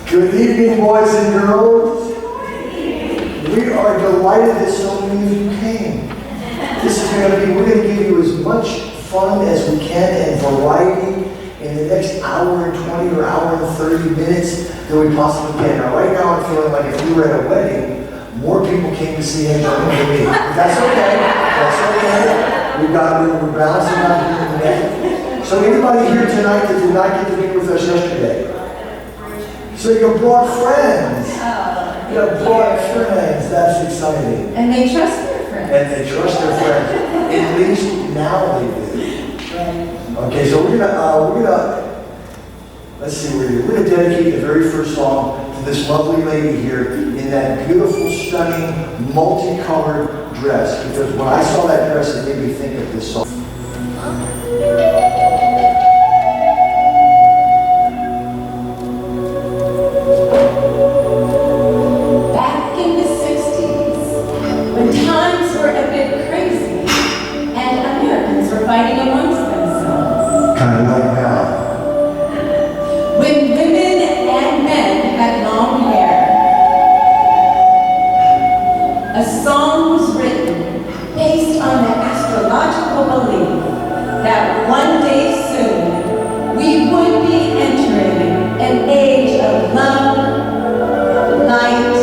Good evening, boys and girls. We are delighted that so many of you came. This is going to be, we're going to give you as much fun as we can and variety in the next hour and 20 or hour and 30 minutes that we possibly can. Now, right now, I'm feeling like if we were at a wedding, more people came to see Angelina than me. But that's okay. That's okay. We're balancing out here today. So anybody here tonight that did not get to be with us yesterday? So you brought friends. You brought friends. That's exciting. And they trust their friends. And they trust their friends. At least now they do. Okay, so we're gonna let's see, we're gonna dedicate the very first song to this lovely lady here in that beautiful, stunning, multicolored dress. Because when I saw that dress, it made me think of this song. Fighting amongst themselves. Kind of like now. When women and men had long hair, a song was written based on the astrological belief that one day soon we would be entering an age of love, light,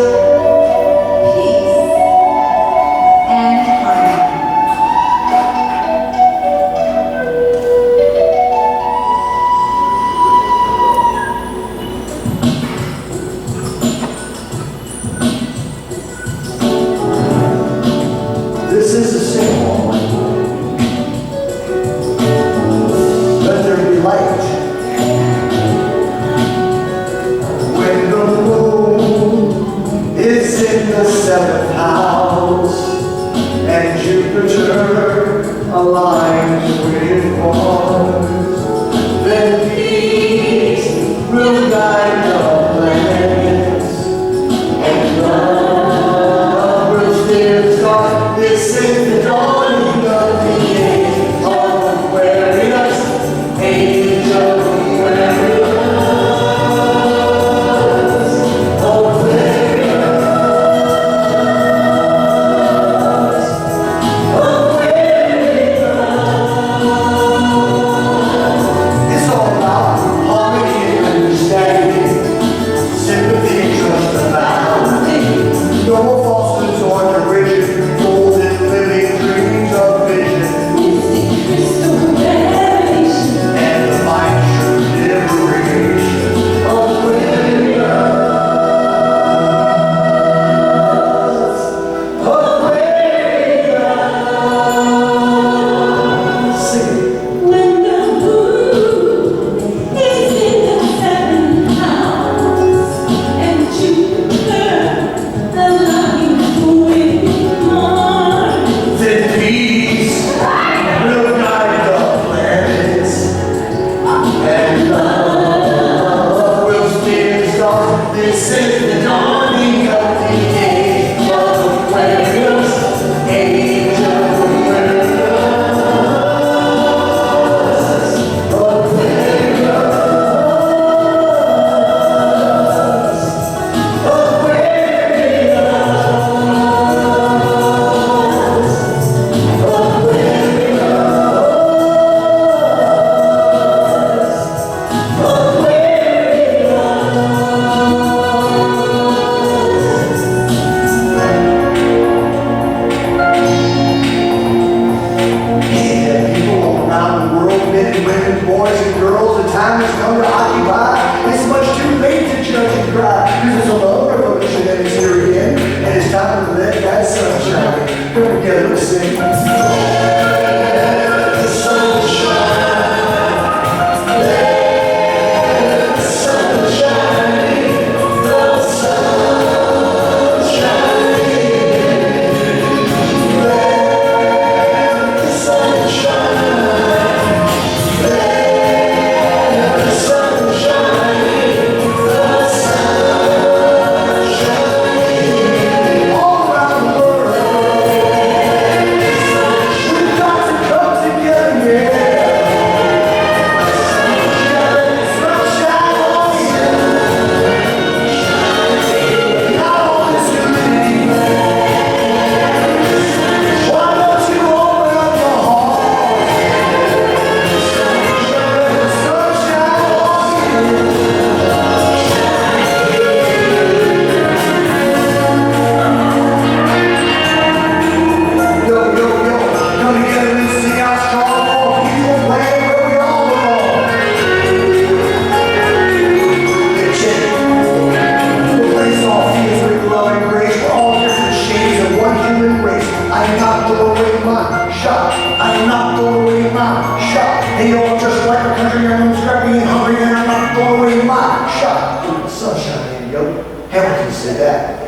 shot through the sunshine in Yoga. Hamilton said that.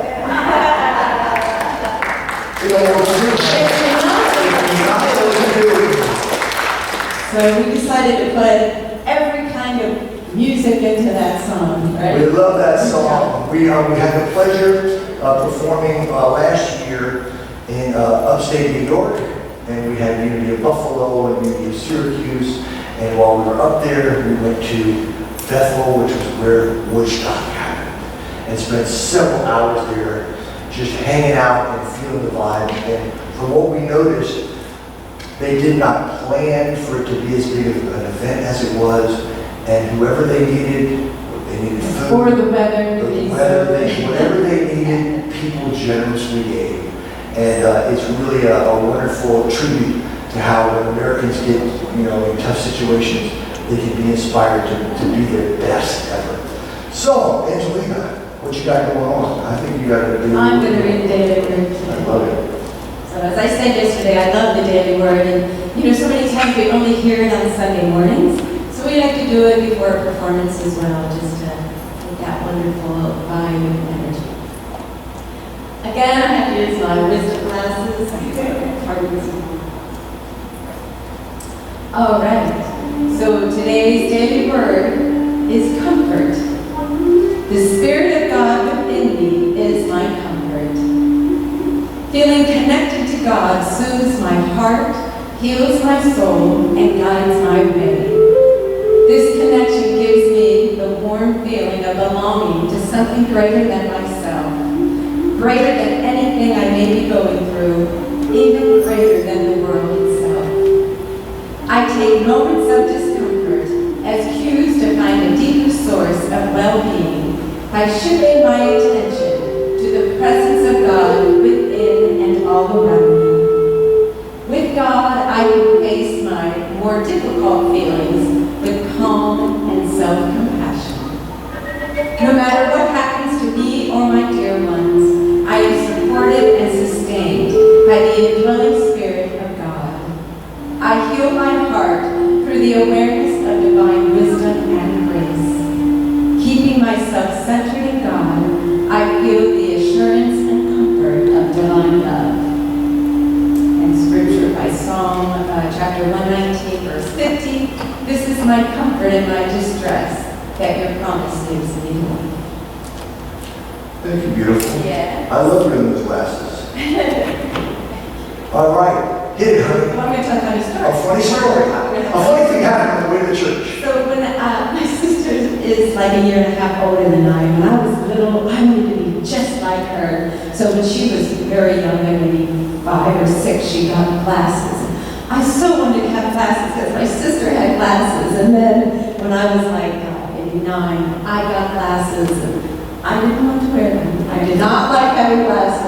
You know what So we decided to put every kind of music into that song, right? We love that song. We had the pleasure of performing last year in upstate New York, and we had Unity of Buffalo and Unity of Syracuse. And while we were up there, we went to Bethel, which was where Woodstock happened, and spent several hours there just hanging out and feeling the vibe. And from what we noticed, they did not plan for it to be as big of an event as it was, and whoever they needed food, or the weather, whatever they needed, people generously gave. And it's really a wonderful tribute to how when Americans get, in tough situations, they can be inspired to be their best ever. So, Angelina, what you got going on? I think you got to do. I'm going to read the daily word. I love it. So as I said yesterday, I love the daily word, and so many times we only hear it on Sunday mornings, so we like to do it before a performance as well, just to get that wonderful vibe and energy. Again, I have to use my wisdom glasses. All right. So today's daily word is comfort. The Spirit of God within me is my comfort. Feeling connected to God soothes my heart, heals my soul, and guides my way. This connection gives me the warm feeling of belonging to something greater than myself, greater than anything I may be going through, even greater than the world itself. I take moments of discomfort as cues to find a deeper source of well-being by shifting my attention to the presence of God within and all around me. With God, I can face my more difficult feelings with calm and self-compassion. No matter what happens to me or my dear ones, I am supported and sustained by the indwelling Spirit of God. I heal my heart through the awareness of divine wisdom and grace. Keeping myself centered in God, I feel the assurance and comfort of divine love. And scripture by Psalm chapter 119, verse 50, this is my comfort in my distress, that your promise gives me life. Thank you, beautiful. Yeah. I love wearing those glasses. All right. Hit it, honey. Well, I'm going to tell you a funny story. A funny story. A funny thing happened on the way to church. So when my sister is like a year and a half older than I am, when I was little, I wanted to be just like her. So when she was very young, maybe 5 or 6, she got glasses. I so wanted to have glasses because my sister had glasses. And then when I was like maybe 9, I got glasses. And I didn't want to wear them. I did not like having glasses.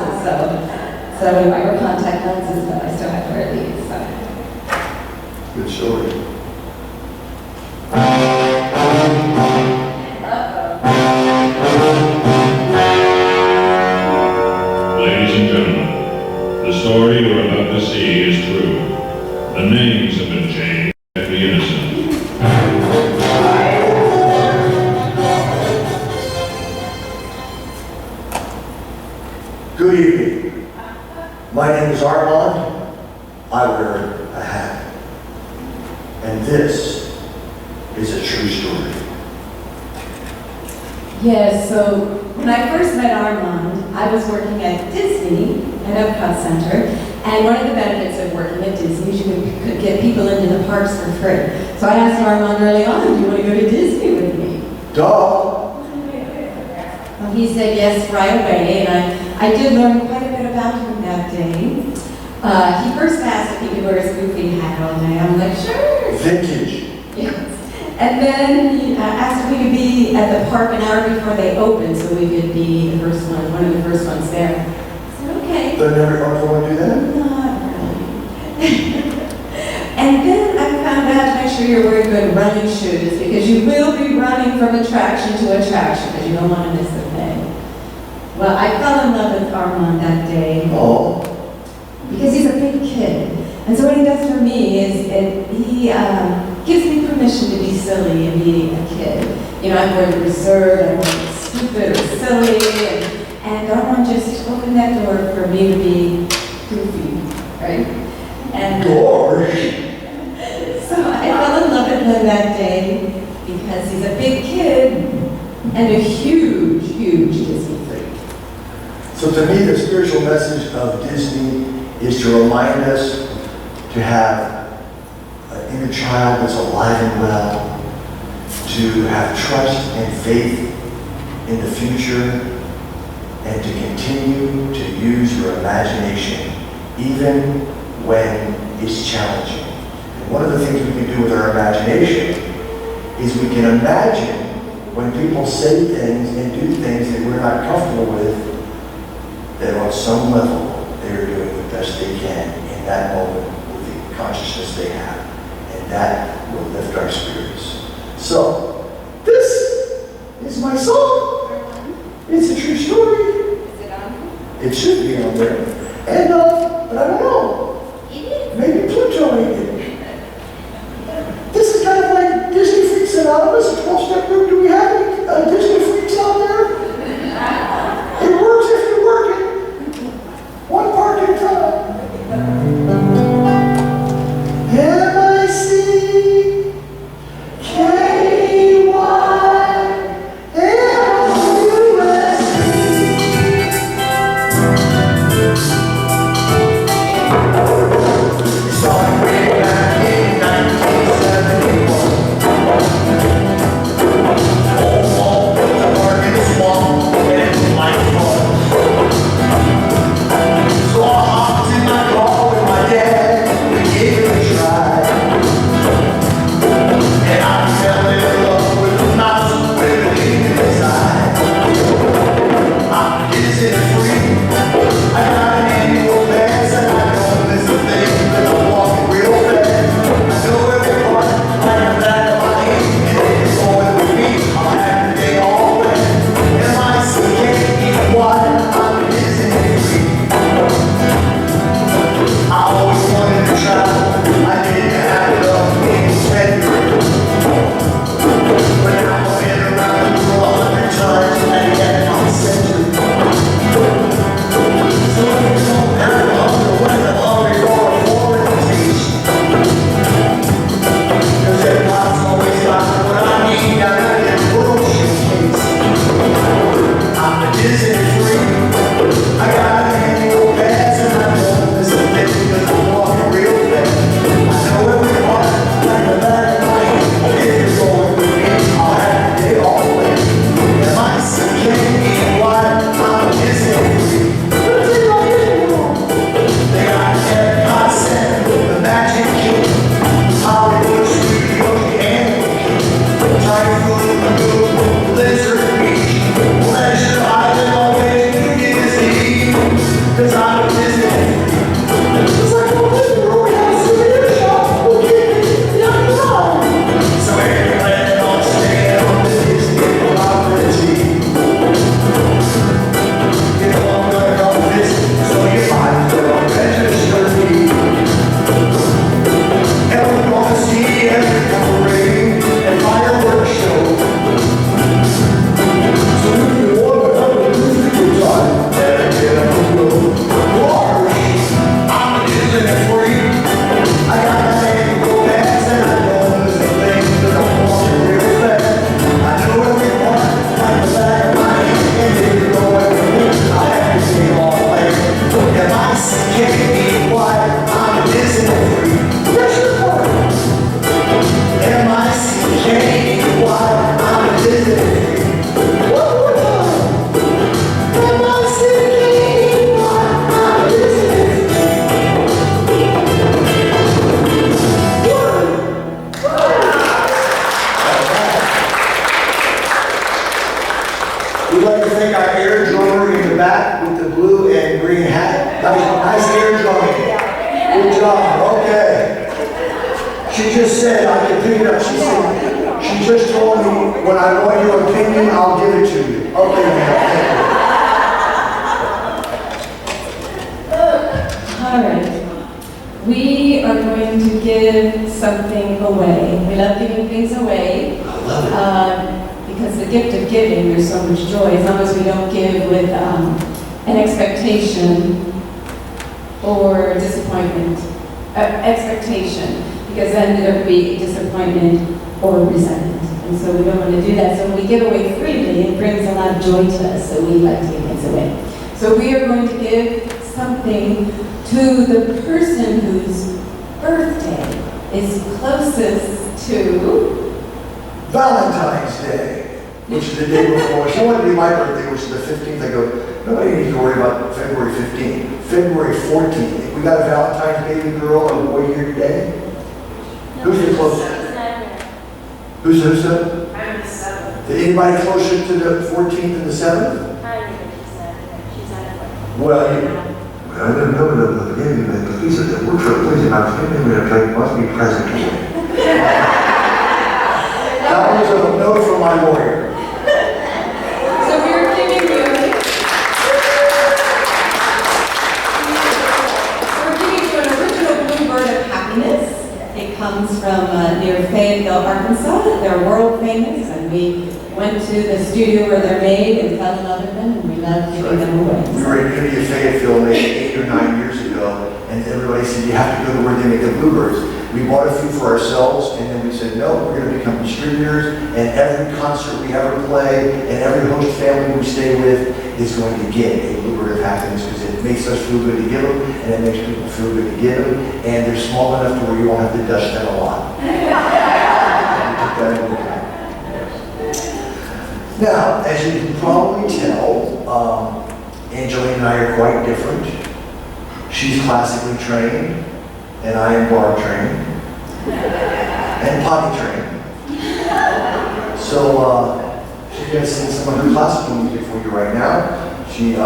So anyway, I wear contact lenses, but I still have to wear these. So. Good story. Ladies and gentlemen, the story you're about to see is true. The names have been changed to the innocent. Good evening. My name is Armand. I wear a hat. And this is a true story. Yes, so when I first met Armand, I was working at Disney at Epcot Center, and one of the benefits of working at Disney is you could get people into the parks for free. So I asked Armand early on, do you want to go to Disney with me? Duh. Well, he said yes right away, and I did learn quite a bit about him that day. He first asked if he could wear his goofy hat all day. I'm like, sure. Vintage. Yes. And then he asked if we could be at the park an hour before they opened so we could be the first one, one of the first ones there. I said, okay. Doesn't every park want to do that? Not really. And then I found out to make sure you're wearing good running shoes because you will be running from attraction to attraction because you don't want to miss the thing. Well, I fell in love with Armand that day. Oh. Because he's a big kid. And so what he does for me is he gives me permission to be silly and be a kid. You know, I'm very reserved, I'm very stupid or silly, and Armand just opened that door for me to be goofy, right? And Gosh. so I fell in love with him that day because he's a big kid and a huge, huge Disney freak. So to me, the spiritual message of Disney is to remind us to have an inner child that's alive and well, to have trust and faith in the future, and to continue to use your imagination even when it's challenging. And one of the things we can do with our imagination is we can imagine when people say things and do things that we're not comfortable with, that on some level they're doing the best they can in that moment with the consciousness they have. And that will lift our spirits. So, this is my song. It's a true story. Is it on? It should be on there. And, but I don't know. Maybe Pluto made it. This is kind of like Disney Freaks Anonymous, a 12-step group. Do we have any Disney freaks out there? It works if you work it. One part at a time. M-I-C She just said, I can pick it up. She said, she just told me, when I want your opinion, I'll give it to you. Okay, ma'am. All right. We are going to give something away. We love giving things away. I love it. because the gift of giving, there's so much joy, as long as we don't give with an expectation or disappointment. Expectation, because then there would be disappointment or resentment. And so we don't want to do that. So when we give away freely, it brings a lot of joy to us, so we like to give things away. So we are going to give something to the person whose birthday is closest to Valentine's Day, which is the day before. She wanted to be my birthday, which is the 15th. I go, nobody needs to worry about February 15th. February 14th. We got a Valentine's baby girl or boy here today? Who's the closest? Who's the 7th? I'm the 7th. Anybody closer to the 14th and the 7th? I'm the 7th. She's at it. Well, I don't know the baby, but he said that we're pleasing about him, must be present today. That was a note from my lawyer. So we're giving you an original bluebird of happiness. It comes from near Fayetteville, Arkansas. They're world famous, and we went to the studio where they're made and fell in love with them, and we love giving them away. We were in Unity of Fayetteville maybe 8 or 9 years ago, and everybody said, you have to go to where they make the bluebirds. We bought a few for ourselves, and then we said, no, we're going to become distributors, and every concert we ever play, and every host family we stay with is going to get a bluebird of happiness, because it makes us feel good to give them, and it makes people feel good to give them, and they're small enough to where you won't have to dust them a lot. Now, as you can probably tell, Angelina and I are quite different. She's classically trained, and I am bar trained, and potty trained. So she's going to sing some of her classical music for you right now. She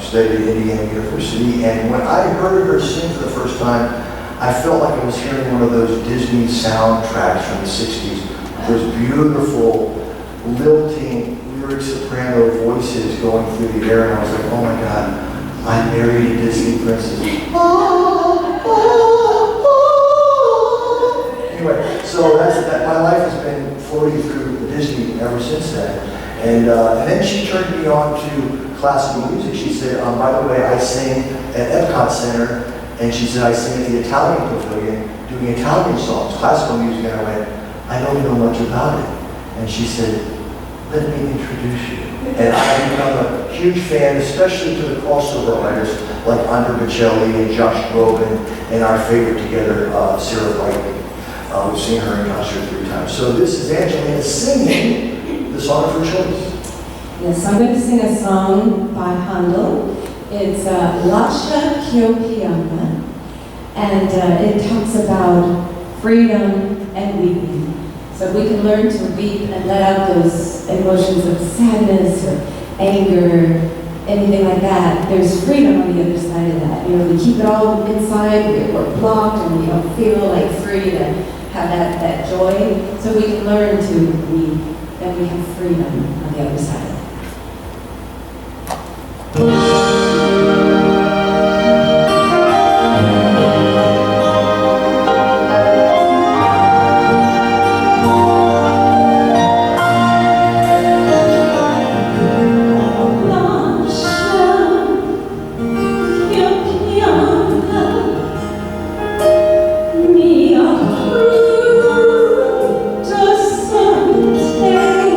studied at Indiana University, and when I heard her sing for the first time, I felt like I was hearing one of those Disney soundtracks from the 60s. Those beautiful, lilting, lyric soprano voices going through the air, and I was like, oh my God, I married a Disney princess. Anyway, so that's that. My life has been floating through Disney ever since then. And then she turned me on to classical music. She said, by the way, I sing at Epcot Center, and she said, I sing at the Italian Pavilion doing Italian songs, classical music. And I went, I don't know much about it. And she said, let me introduce you. And I've become a huge fan, especially to the crossover artists like Andre Bocelli and Josh Groban, and our favorite together, Sarah Brightman. We've seen her in concert 3 times. So this is Angelina singing the song of her choice. Yes, I'm going to sing a song by Handel. It's Lascia Chioppiana, and it talks about freedom and weeping. So we can learn to weep and let out those emotions of sadness or anger, anything like that. There's freedom on the other side of that. You know, we keep it all inside, we're blocked, and we don't feel like free to have that joy. So we can learn to weep, and we have freedom on the other side. Just someday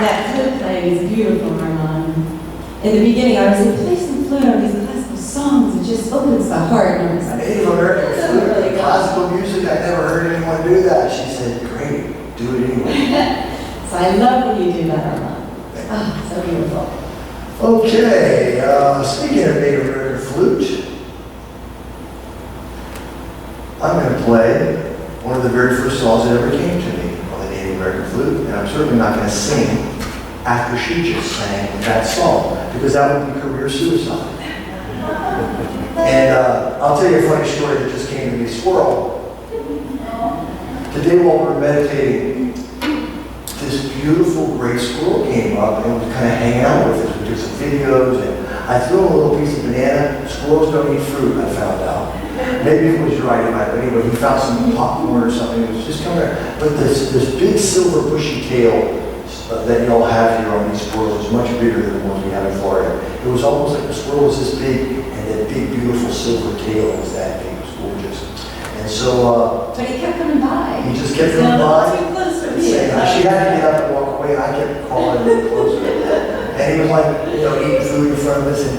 that flute playing is beautiful, Armand. In the beginning, I was saying, play some flute on these classical songs. It just opens the heart. And I was like, Native American flute, classical music, I never heard anyone do that. She said, great, do it anyway. So I love when you do that, Armand. Oh, so beautiful. Okay, speaking of Native American flute, I'm going to play one of the very first songs that ever came to me on the Native American flute, and I'm certainly not going to sing after she just sang that song, because that would be career suicide. And I'll tell you a funny story that just came to me. Squirrel. Today while we were meditating, this beautiful gray squirrel came up and was kind of hanging out with us. We took some videos, and I threw him a little piece of banana. Squirrels don't eat fruit, I found out. Maybe it was right, but anyway, he found some popcorn or something. It was just coming out. But this big silver bushy tail that y'all have here on these squirrels is much bigger than the ones we have in Florida. It was almost like the squirrel was this big, and that big, beautiful silver tail was that big. It was gorgeous. And so, But he kept coming by. he just kept coming by. Too close for me. She had to get up and walk away. I kept crawling a little closer. And he was like, eating food in front of us and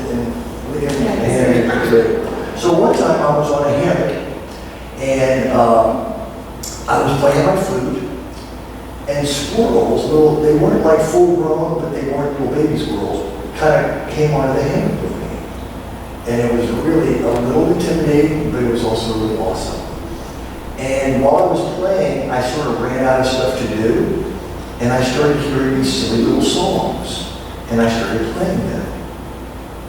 licking his hand. So one time I was on a hammock, and I was playing my flute, and squirrels, they weren't like full grown, but they weren't little baby squirrels, kind of came onto the hammock with me. And it was really a little intimidating, but it was also really awesome. And while I was playing, I sort of ran out of stuff to do, and I started hearing these silly little songs, and I started playing them.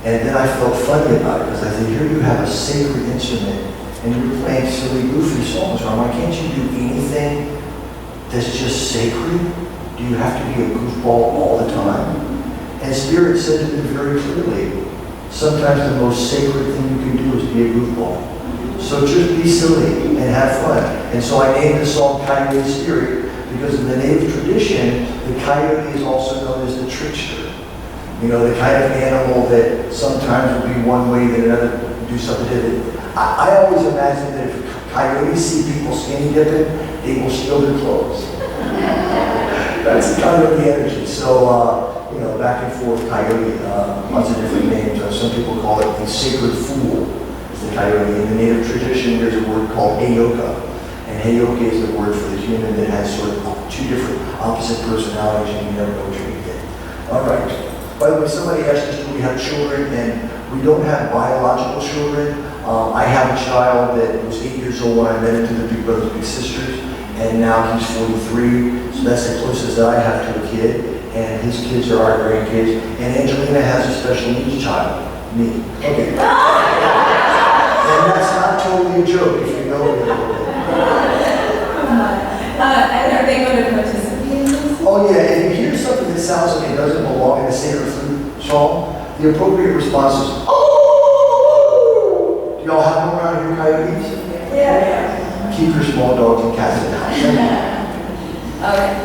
And then I felt funny about it, because I said, here you have a sacred instrument, and you're playing silly, goofy songs. Armand, can't you do anything that's just sacred? Do you have to be a goofball all the time? And Spirit said to me very clearly, sometimes the most sacred thing you can do is be a goofball. So just be silly and have fun. And so I named the song Coyote Spirit, because in the native tradition, the coyote is also known as the trickster. The kind of animal that sometimes will be one way, then another do something different. I always imagine that if coyotes see people skinny dipping, they will steal their clothes. That's kind of the energy. So, back and forth, coyote, lots of different names. Some people call it the sacred fool, is the coyote. In the native tradition, there's a word called heyoka. And heyoka is the word for the human that has sort of two different opposite personalities, and you never know what you're going to get. All right. By the way, somebody asked us, do we have children? And we don't have biological children. I have a child that was 8 years old when I met him to the Big Brothers Big Sisters, and now he's 43, so that's the closest that I have to a kid, and his kids are our grandkids, and Angelina has a special needs child, me. Okay. And that's not totally a joke, if you know it. And are they going to participate in this? Oh yeah, if you hear something that sounds like it doesn't belong in a sacred flute song, the appropriate response is, oh! Do y'all have them around here, coyotes? Yeah. Keep your small dogs and cats in the house. All right.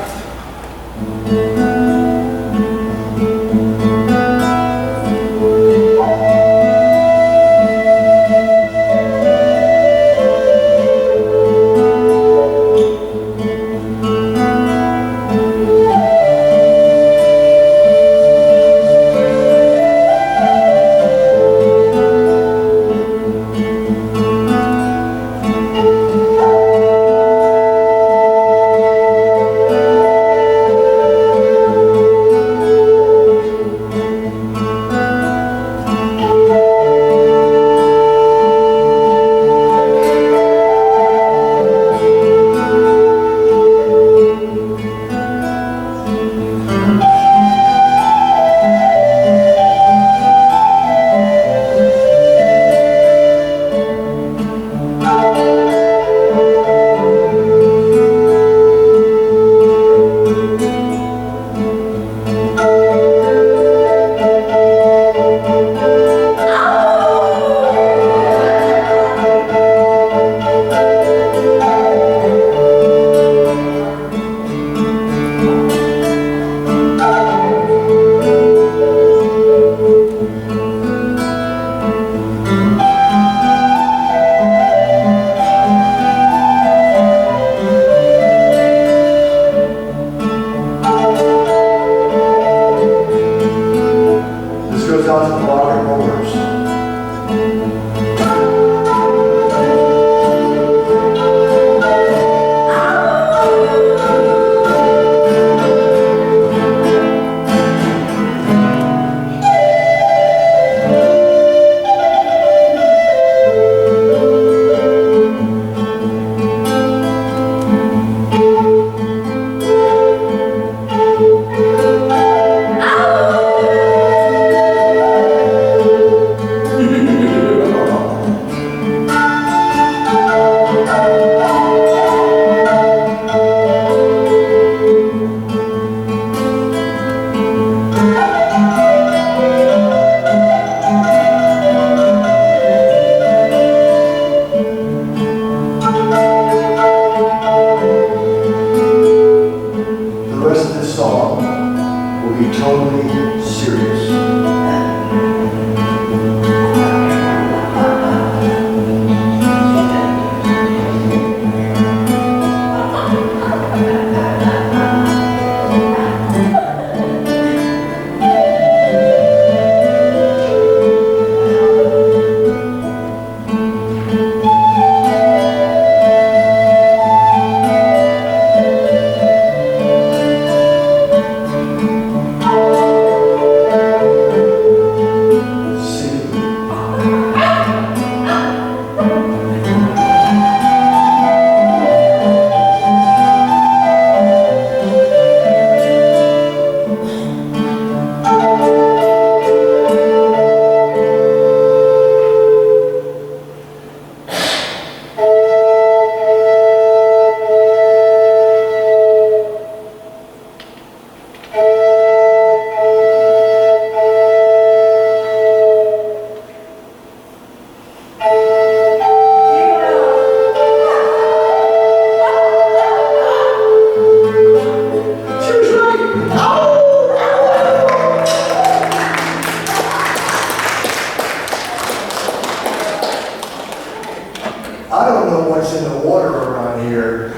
I don't know what's in the water around here,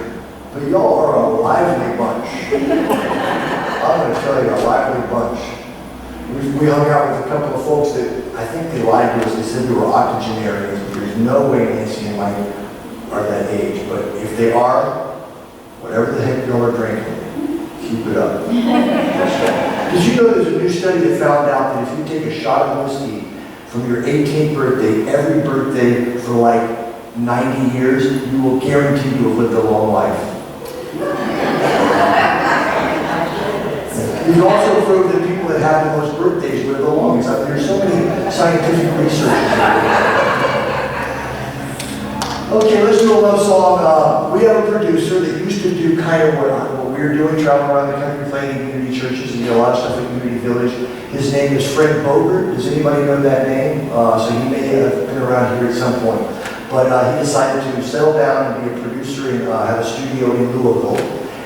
but y'all are a lively bunch. I'm going to tell you, a lively bunch. We hung out with a couple of folks that I think they lied to us. They said we were octogenarians. There's no way Nancy and Mike are that age. But if they are, whatever the heck y'all are drinking, keep it up. Did you know there's a new study that found out that if you take a shot of whiskey from your 18th birthday, every birthday for like 90 years, you will guarantee you have lived a long life. We've also proved that people that have the most birthdays live the longest. I mean, there's so many scientific research. Okay, let's do a love song. We have a producer that used to do kind of what we're doing, traveling around the country, playing in community churches, and did a lot of stuff at Community Village. His name is Fred Bogert. Does anybody know that name? So he may have been around here at some point. But he decided to settle down and be a producer and have a studio in Louisville.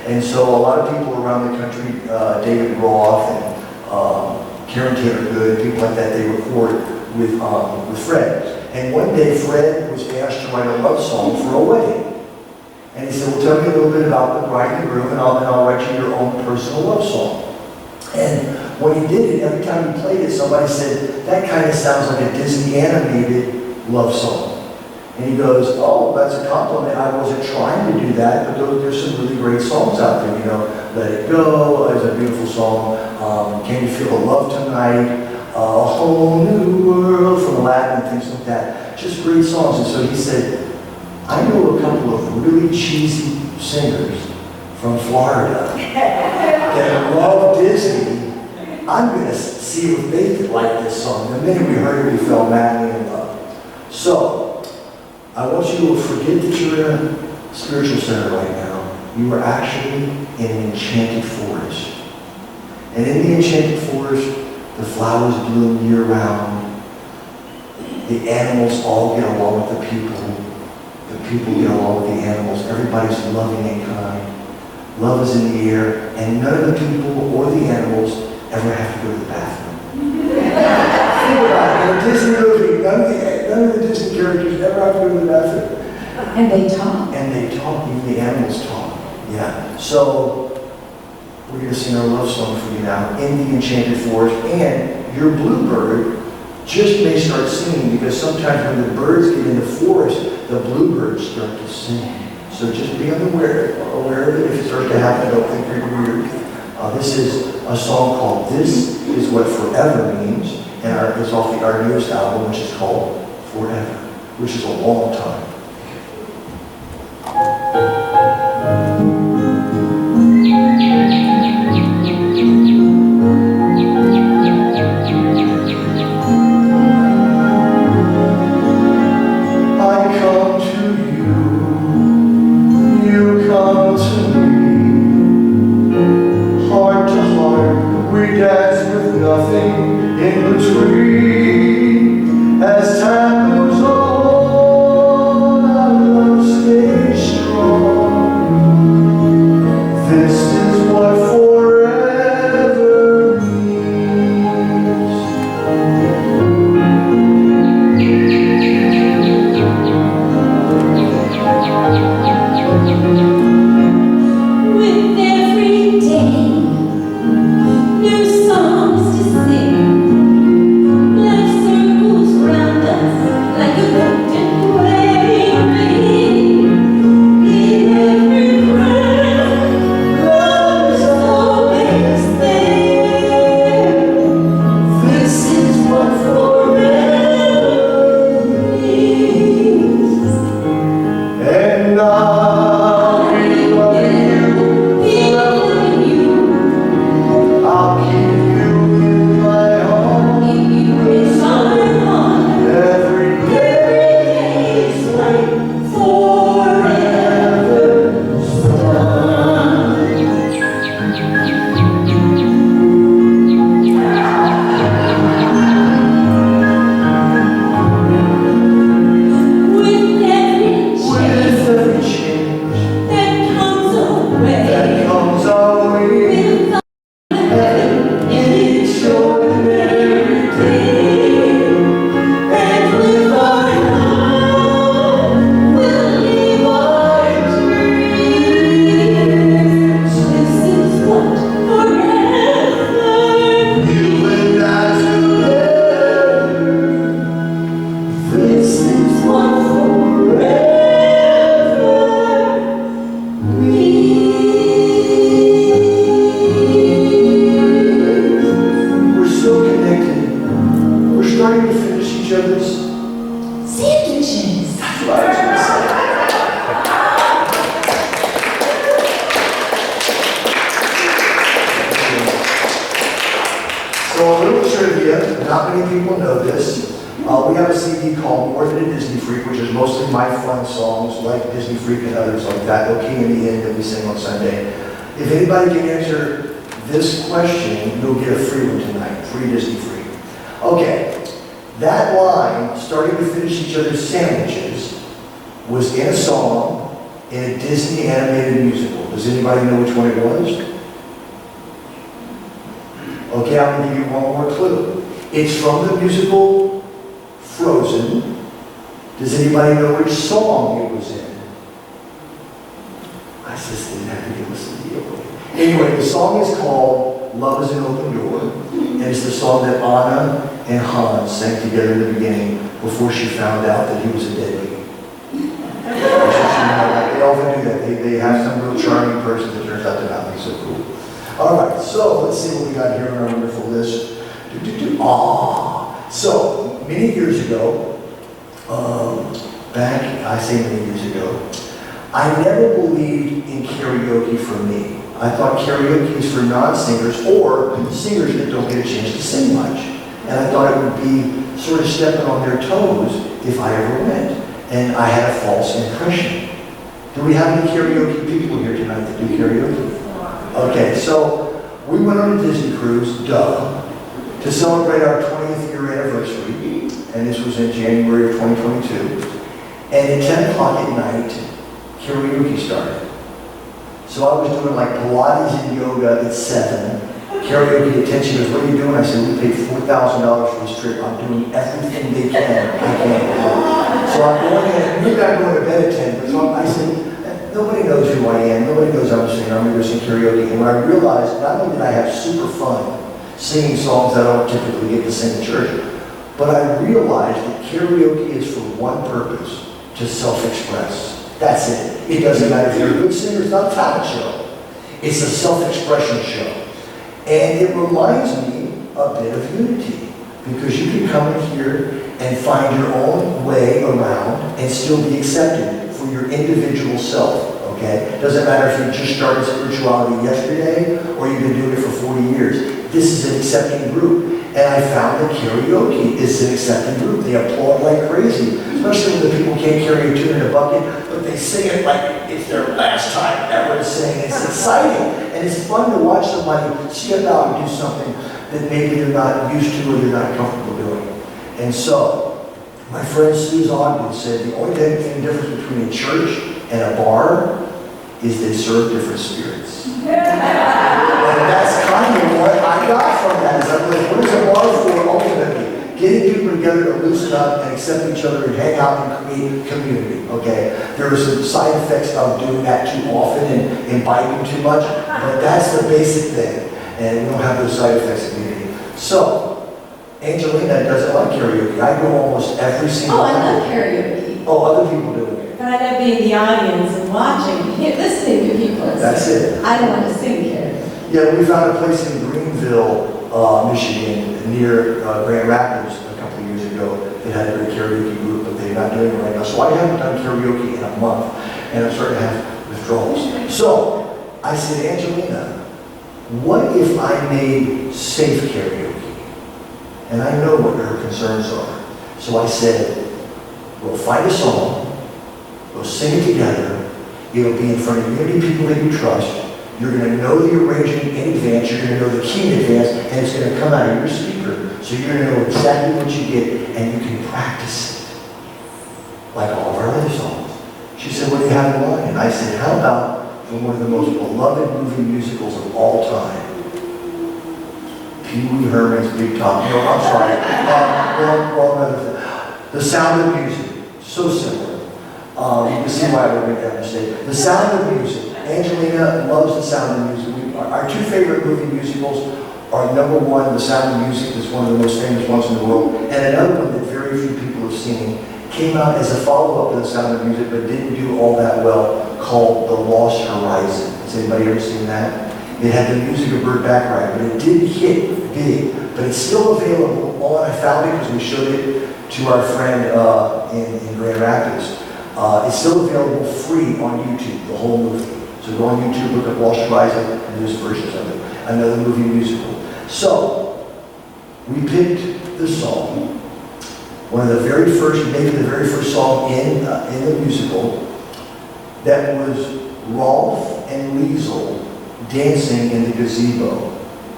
And so a lot of people around the country, David Roth and Karen Taylor Good, people like that, they record with Fred. And one day Fred was asked to write a love song for a wedding. And he said, well, tell me a little bit about the bride and groom, and I'll write you your own personal love song. And when he did it, every time he played it, somebody said, that kind of sounds like a Disney animated love song. And he goes, oh, that's a compliment. I wasn't trying to do that, but there's some really great songs out there. You know, Let It Go is a beautiful song. Can You Feel the Love Tonight? A Whole New World from Latin, things like that. Just great songs. And so he said, I know a couple of really cheesy singers from Florida that love Disney. I'm going to see if they could like this song. The minute we heard it, we fell madly in love. So, I want you to forget that you're in a spiritual center right now. You are actually in an enchanted forest. And in the enchanted forest, the flowers bloom year-round. The animals all get along with the people. The people get along with the animals. Everybody's loving and kind. Love is in the air, and none of the people or the animals ever have to go to the bathroom. Think about it. In a Disney movie, none of the Disney characters ever have to go to the bathroom. And they talk. And they talk, even the animals talk. Yeah. So, we're going to sing our love song for you now, In the Enchanted Forest. And your bluebird just may start singing, because sometimes when the birds get in the forest, the bluebirds start to sing. So just be aware of it. If it starts to happen, don't think you're weird. This is a song called This Is What Forever Means. And it's off our newest album, which is called Forever, which is a long time. I come to you, you come to me. Heart to heart, we dance with nothing in between. As time moves on, sandwiches. That's what I was going to say. So a little trivia, not many people know this. We have a CD called More Than a Disney Freak, which is mostly my fun songs like Disney Freak and others like that, No King in the End that we sing on Sunday. If anybody can answer this question, you'll get a free one tonight, free Disney Freak. Okay, that line, starting to finish each other's sandwiches, was in a song in a Disney animated musical. Does anybody know which one it was? Okay, I'm going to give you one more clue. It's from the musical Frozen. Does anybody know which song it was in? I just didn't have to give us the deal. Anyway, the song is called Love is an Open Door, and it's the song that Anna and Hans sang together in the beginning before she found out that he was a deadbeat. They often do that. They have some real charming person that turns out to not be so cool. All right, so let's see what we got here on our wonderful list. So many years ago, I say many years ago, I never believed in karaoke for me. I thought karaoke is for non-singers or singers that don't get a chance to sing much. And I thought it would be sort of stepping on their toes if I ever went. And I had a false impression. Do we have any karaoke people here tonight that do karaoke? Okay, so we went on a Disney cruise, to celebrate our 20th year anniversary, and this was in January of 2022. And at 10 o'clock at night, karaoke started. So I was doing like Pilates and yoga at 7. Karaoke at 10, she goes, what are you doing? I said, we paid $4,000 for this trip. I'm doing everything they can. I can't. So I'm going in, maybe I'm going to bed at 10, but so I said, nobody knows who I am. Nobody knows I'm a singer. I'm going to sing karaoke. And when I realized, not only did I have super fun singing songs that I don't typically get to sing in church, but I realized that karaoke is for one purpose, to self-express. That's it. It doesn't matter if you're a good singer. It's not a talent show. It's a self-expression show. And it reminds me a bit of unity, because you can come in here and find your own way around and still be accepted for your individual self, okay? Doesn't matter if you just started spirituality yesterday or you've been doing it for 40 years. This is an accepting group. And I found that karaoke is an accepting group. They applaud like crazy, especially when the people can't carry a tune in a bucket, but they sing it like it's their last time ever to sing. It's exciting, and it's fun to watch somebody step out and do something that maybe they're not used to or they're not comfortable doing. And so, my friend Suze Ogden said the only difference between a church and a bar is they serve different spirits. And that's kind of what I got from that. Is I'm like, what is a bar for ultimately? Getting people together to loosen up and accept each other and hang out and create community, okay? There are some side effects of doing that too often and imbibing too much, but that's the basic thing. And we don't have those side effects in community. So, Angelina doesn't like karaoke. I go almost every single I time. love karaoke. Oh, other people do it. But I love being in the audience and watching, listening to people. That's it. I don't want to sing karaoke. Yeah, we found a place in Greenville, Michigan, near Grand Rapids a couple of years ago that had a great karaoke group, but they're not doing it right now. So I haven't done karaoke in a month, and I'm starting to have withdrawals. So I said, Angelina, what if I made safe karaoke? And I know what her concerns are. So I said, we'll find a song, we'll sing it together, it'll be in front of many people that you trust. You're going to know the arrangement in advance, you're going to know the key in advance, and it's going to come out of your speaker. So you're going to know exactly what you get, and you can practice it. Like all of our other songs. She said, what do you have in mind? And I said, how about from one of the most beloved movie musicals of all time? Pee Wee Herman's Big Top. No, I'm sorry. Wrong other thing. The Sound of Music. So similar. You can see why I would make that mistake. The Sound of Music. Angelina loves The Sound of Music. Our two favorite movie musicals are number one, The Sound of Music is one of the most famous ones in the world, and another one that very few people have seen came out as a follow-up to The Sound of Music but didn't do all that well, called The Lost Horizon. Has anybody ever seen that? It had the music of Burt Bacharach, but it didn't hit big. But it's still available. I found it because we showed it to our friend in Grand Rapids. It's still available free on YouTube, the whole movie. So go on YouTube, look up Walter Rising, and there's versions of it. Another movie musical. So, we picked the song, one of the very first, maybe the very first song in the musical, that was Rolf and Liesel dancing in the gazebo.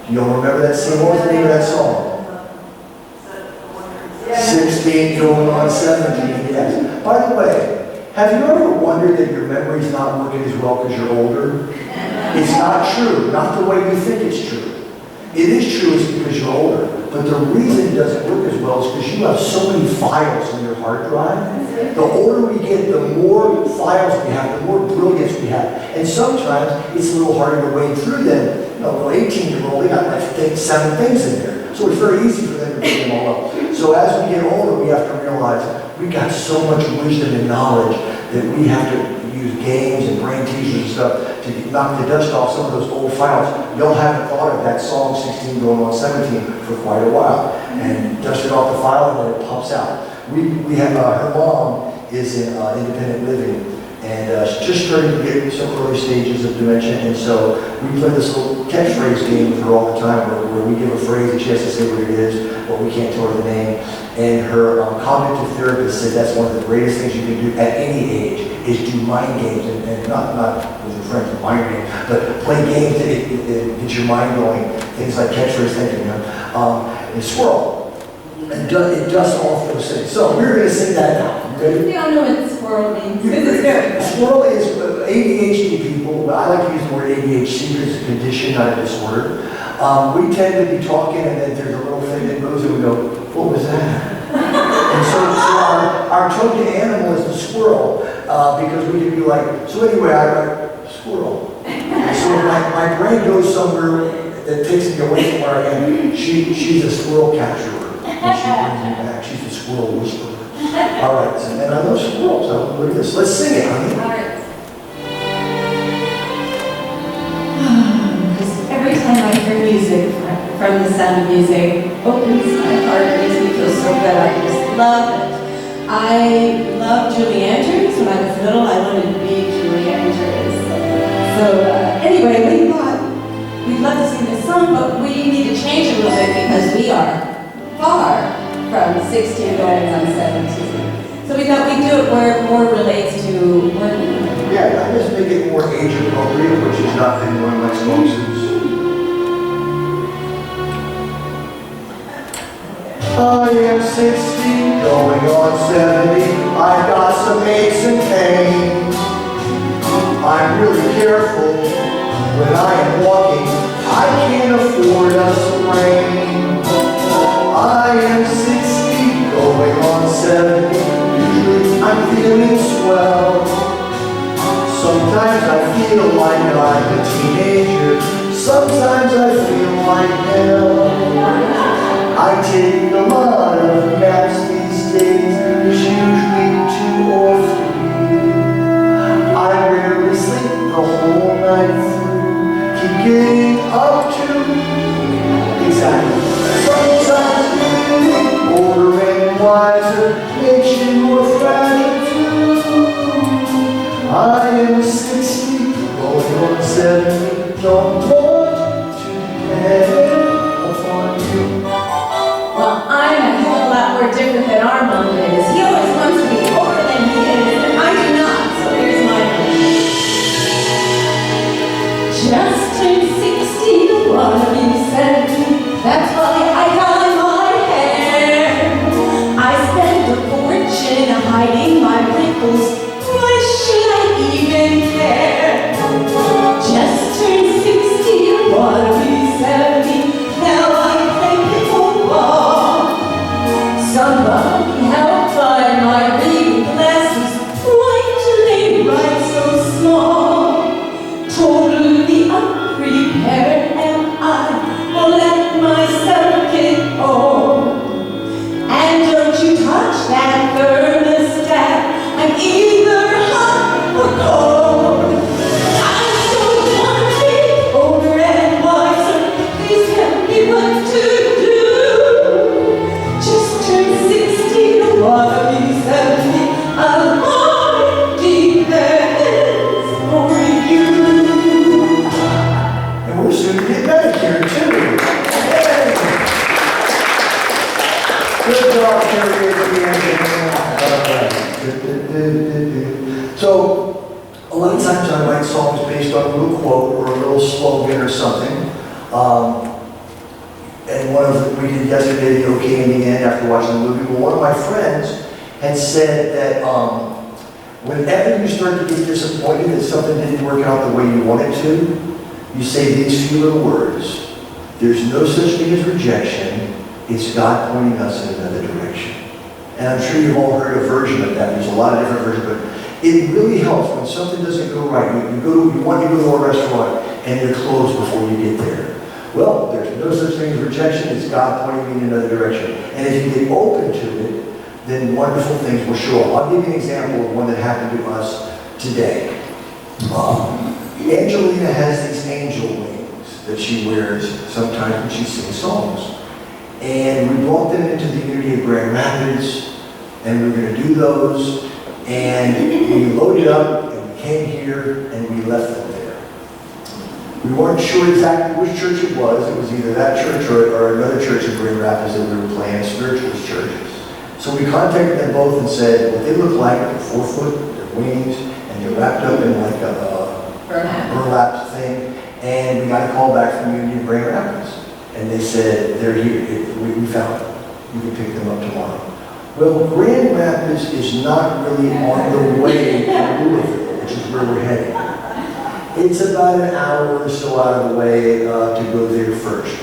You all remember that scene? What was the name of that song? 16 going on 17, yes. By the way, have you ever wondered that your memory's not working as well because you're older? It's not true, not the way you think it's true. It is true, it's because you're older. But the reason it doesn't work as well is because you have so many files on your hard drive. The older we get, the more files we have, the more brilliance we have. And sometimes it's a little harder to wade through them. You know, a little 18-year-old, they got like 7 things in there. So it's very easy for them to pick them all up. So as we get older, we have to realize we got so much wisdom and knowledge that we have to use games and brain teasers and stuff to knock the dust off some of those old files. Y'all haven't thought of that song 16 going on 17 for quite a while. And dust it off the file and then it pops out. We have, her mom is in independent living and she's just starting to get some early stages of dementia, and so we play this little catchphrase game with her all the time where we give a phrase and she has to say what it is, but we can't tell her the name. And her cognitive therapist said that's one of the greatest things you can do at any age is do mind games, and not with your friends, mind games, but play games that get your mind going, things like catchphrase thinking, and squirrel. And it does all those things. So we're going to sing that now. You ready? We don't know what squirrel means. It's very fun. Squirrel is ADHD people. I like to use the word ADHD because it's a condition, not a disorder. We tend to be talking and then there's a little thing that goes and we go, what was that? And so our token animal is the squirrel because we can be like, so anyway, I write squirrel. So my brain goes somewhere that takes me away from where I am. She's a squirrel capturer. And she brings me back. She's a squirrel whisperer. All right, and I love squirrels. So look at this. Let's sing it, honey. All right. Because every time I hear music from the sound of music, opens my heart, makes me feel so good. I just love it. I loved Julie Andrews when I was little. I wanted to be Julie Andrews. So anyway, we thought we'd love to sing this song, but we need to change it a little bit because we are far from 16 going on 17. So we thought we'd do it where it more relates to working. Yeah, I just make it more age appropriate, which is not in one of my songs. I am 60, going on 70. I've got some aches and pains. I'm really careful when I am walking. I can't afford a sprain. I am 60, going on 70. Usually I'm feeling swell. Sometimes I feel like I'm a teenager. Sometimes I feel like hell. I take a lot of naps these days. There's usually 2 or 3. I rarely sleep the whole night through. Keep getting up to exactly. Sometimes older and wiser makes you more fragile too. I am 60, going on 70. Don't want to depend upon you. Well, I'm a hell of a lot more different So, a lot of times I write songs based on a little quote or a little slogan or something. And we did yesterday, the okay in the end after watching the movie. Well, one of my friends had said that whenever you start to get disappointed that something didn't work out the way you wanted to, you say these few little words. There's no such thing as rejection. It's God pointing us in another direction. And I'm sure you've all heard a version of that. There's a lot of different versions, but it really helps when something doesn't go right. You want to go to a restaurant and they're closed before you get there. Well, there's no such thing as rejection. It's God pointing me in another direction. And if you get open to it, then wonderful things will show up. I'll give you an example of one that happened to us today. Angelina has these angel wings that she wears sometimes when she sings songs. And we brought them into the Unity of Grand Rapids, and we were going to do those. And we loaded up, and we came here, and we left them there. We weren't sure exactly which church it was. It was either that church or another church in Grand Rapids that we were playing, spiritualist churches. So we contacted them both and said what they look like, they're 4 foot, their wings, and they're wrapped up in like a burlap thing. And we got a call back from Unity of Grand Rapids. And they said, they're here, we found them. You can pick them up tomorrow. Well, Grand Rapids is not really on the way to Louisville, which is where we're heading. It's about an hour or so out of the way to go there first.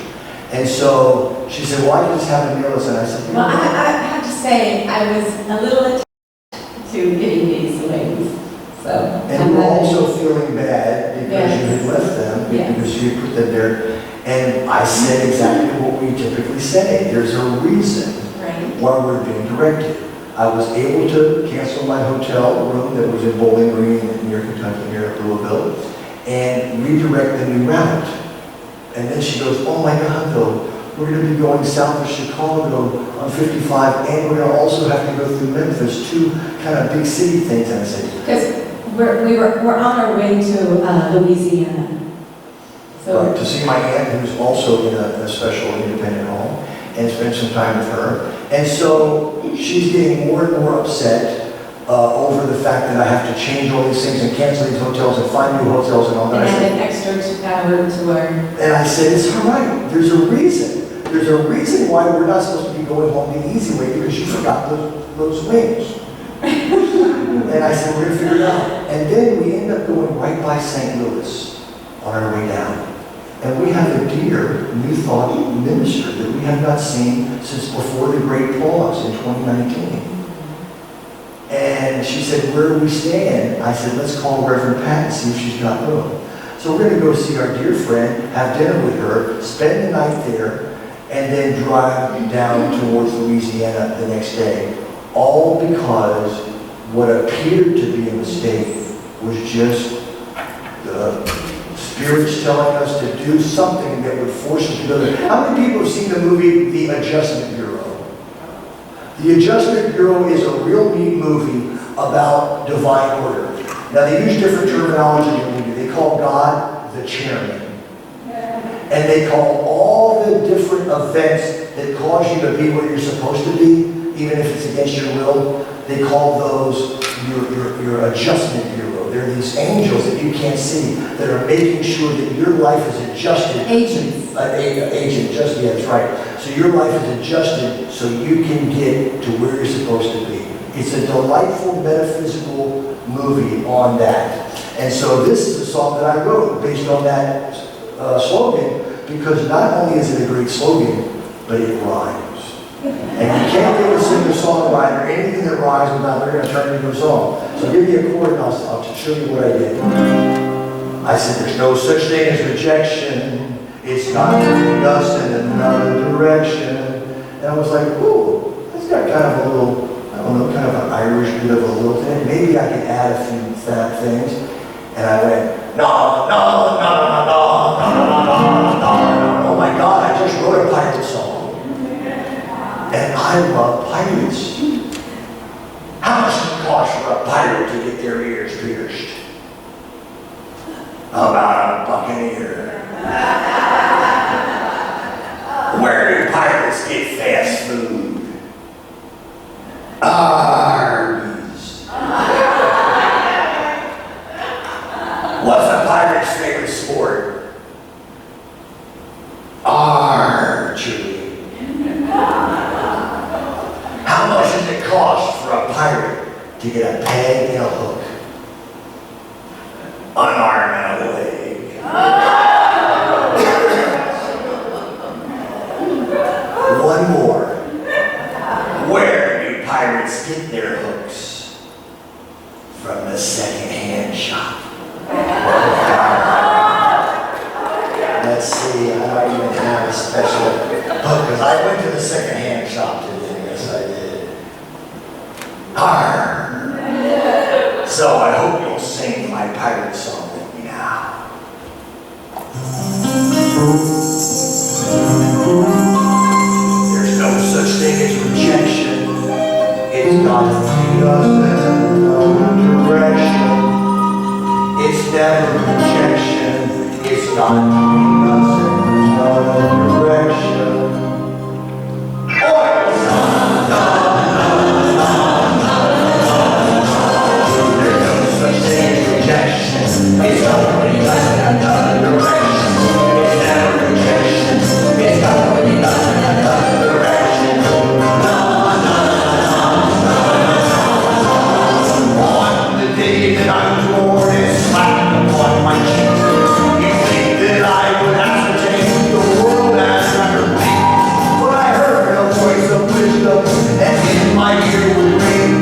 And so she said, well, I can just have them mail us. And I said, well, I have to say, I was a little attached to getting these wings. So, and we're also feeling bad because you had left them, because you had put them there. And I said exactly what we typically say. There's a reason why we're being directed. I was able to cancel my hotel room that was in Bowling Green near Kentucky, near Louisville, and redirect the new route. And then she goes, oh my God, though, we're going to be going south of Chicago on 55, and we're going to also have to go through Memphis, 2 kind of big city things. And I said, because we're on our way to Louisiana. So to see my aunt, who's also in a special independent home, and spend some time with her. And so she's getting more and more upset over the fact that I have to change all these things and cancel these hotels and find new hotels and all that. And add an extra hour to our... And I said, it's all right. There's a reason. There's a reason why we're not supposed to be going home the easy way, because you forgot those wings. And I said, we're going to figure it out. And then we end up going right by St. Louis on our way down. And we have a dear New Thought minister that we have not seen since before the Great Pause in 2019. And she said, where are we staying? I said, let's call Reverend Pat and see if she's got room. So we're going to go see our dear friend, have dinner with her, spend the night there, and then drive down towards Louisiana the next day. All because what appeared to be a mistake was just the Spirit's telling us to do something that would force us to go there. How many people have seen the movie The Adjustment Bureau? The Adjustment Bureau is a real neat movie about divine order. Now they use different terminology in the movie. They call God the chairman. And they call all the different events that cause you to be where you're supposed to be, even if it's against your will, they call those your adjustment bureau. They're these angels that you can't see that are making sure that your life is adjusted. Agents. Agent, just, yeah, that's right. So your life is adjusted so you can get to where you're supposed to be. It's a delightful metaphysical movie on that. And so this is a song that I wrote based on that slogan, because not only is it a great slogan, but it rhymes. And you can't be able to sing a songwriter anything that rhymes without they're going to turn it into a song. So give me a chord and I'll show you what I did. I said, there's no such thing as rejection. It's God moving us in another direction. And I was like, ooh, that's got kind of a little, I don't know, kind of an Irish bit of a little thing. Maybe I could add a few fat things. And I went, no. Oh my God, I just wrote a pirate song. And I love pirates. How much does it cost for a pirate to get their ears pierced? About $1 a year. Where do pirates get fast food? Arby's. get a peg and a hook, an arm and a leg. One more. Where do pirates get their hooks? From the second-hand shop. Let's see, I don't even have a special hook, because I went to the second-hand shop today. Yes, I did. Arr. So I hope you'll sing my pirate song with me now. There's no such thing as rejection. It's got to lead us in another direction. It's never rejection. It's got to lead us in another direction. There's no such thing as rejection. It's got to lead us in another direction. It's never rejection. It's got to lead us in another direction. On the day that I was born, it slapped upon my cheek. You think that I would ascertain the world as under me? But I heard a voice of wisdom, and in my ear would ring.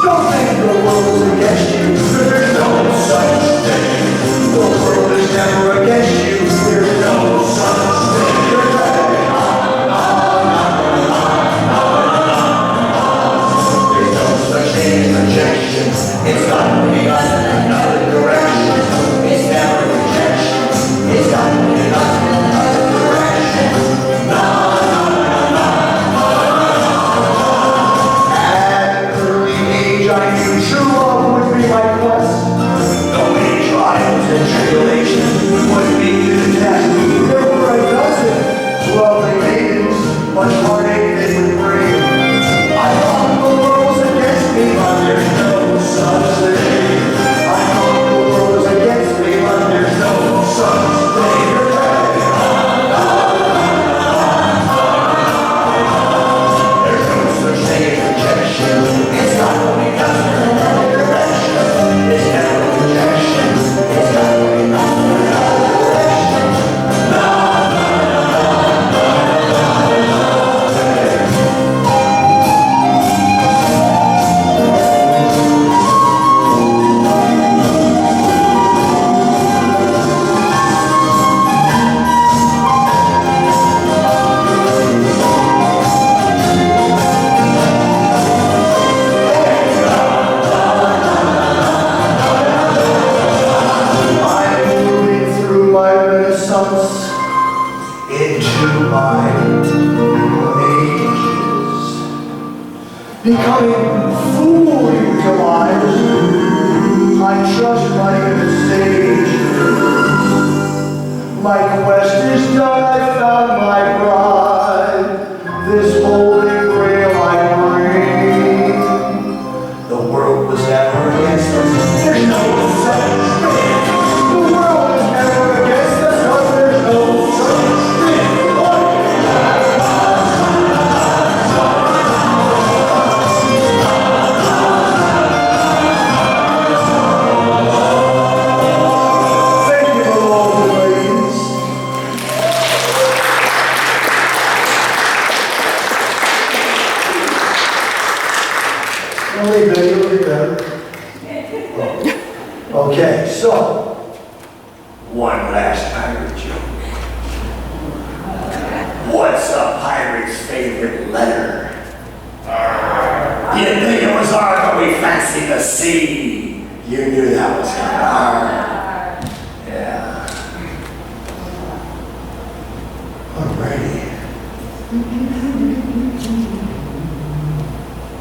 Don't think the world is against you, there's no such thing. The world is never against you, there's no such thing. There's no such thing as rejection. It's got to lead us in another direction. It's never rejection. It's got to lead us in another direction. At an early age, I knew true love would be my quest. Though many trials and tribulations would be to the test. There were a dozen lovely maidens, much heartache they would bring. I thought the world was against me, but there's no such thing. I thought the world was against me, but there's no such thing. There's no such thing as rejection. It's got to lead us in another direction. It's never rejection. It's got to lead us in another direction. I'm moving through my renaissance into my new ages, becoming fool, you realize. I trust my inner stage. My quest is done, I found my bride. This holy grail I bring. The world was never against us. There's no such thing. The world is never against us. No, there's no such thing. Thank you for all the ladies. A little bit better. Okay, so, one last pirate joke. What's a pirate's favorite letter? You'd think it was R, but we fancy the C. You knew that was coming. R. Yeah. Alrighty.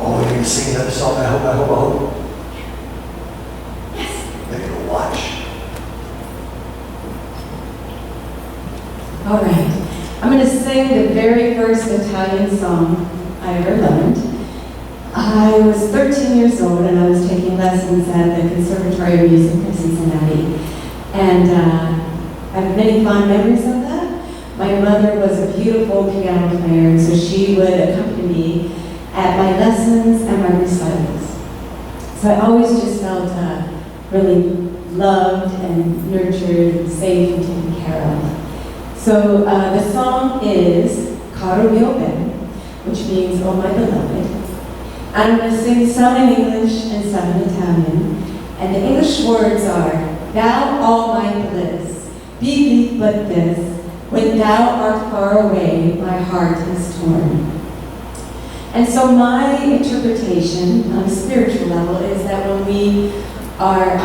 Oh, we're gonna sing another song. I hope. They're gonna watch. All right. I'm going to sing the very first Italian song I ever learned. I was 13 years old and I was taking lessons at the Conservatory of Music in Cincinnati. And I have many fond memories of that. My mother was a beautiful piano player, and so she would accompany me at my lessons and my recitals. So I always just felt really loved and nurtured and safe and taken care of. So the song is Caro mio ben, which means oh my beloved. I'm going to sing some in English and some in Italian. And the English words are, thou all my bliss, be thee but this, when thou art far away, my heart is torn. And so my interpretation on a spiritual level is that when we are,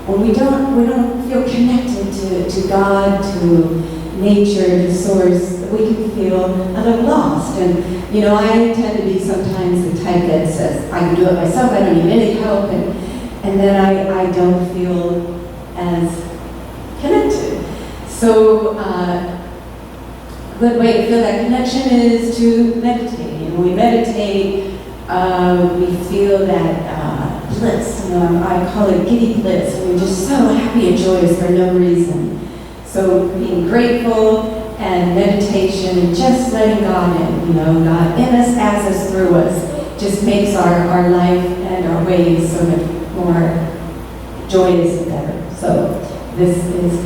when we don't feel connected to God, to nature, to source, we can feel a little lost. And you know, I tend to be sometimes the type that says, I can do it myself, I don't need any help, and then I don't feel as connected. So a good way to feel that connection is to meditate. And when we meditate, we feel that bliss. You know, I call it giddy bliss. We're just so happy and joyous for no reason. So being grateful and meditation and just letting God in, you know, God in us, as us, through us, just makes our life and our ways so much more joyous and better. So this is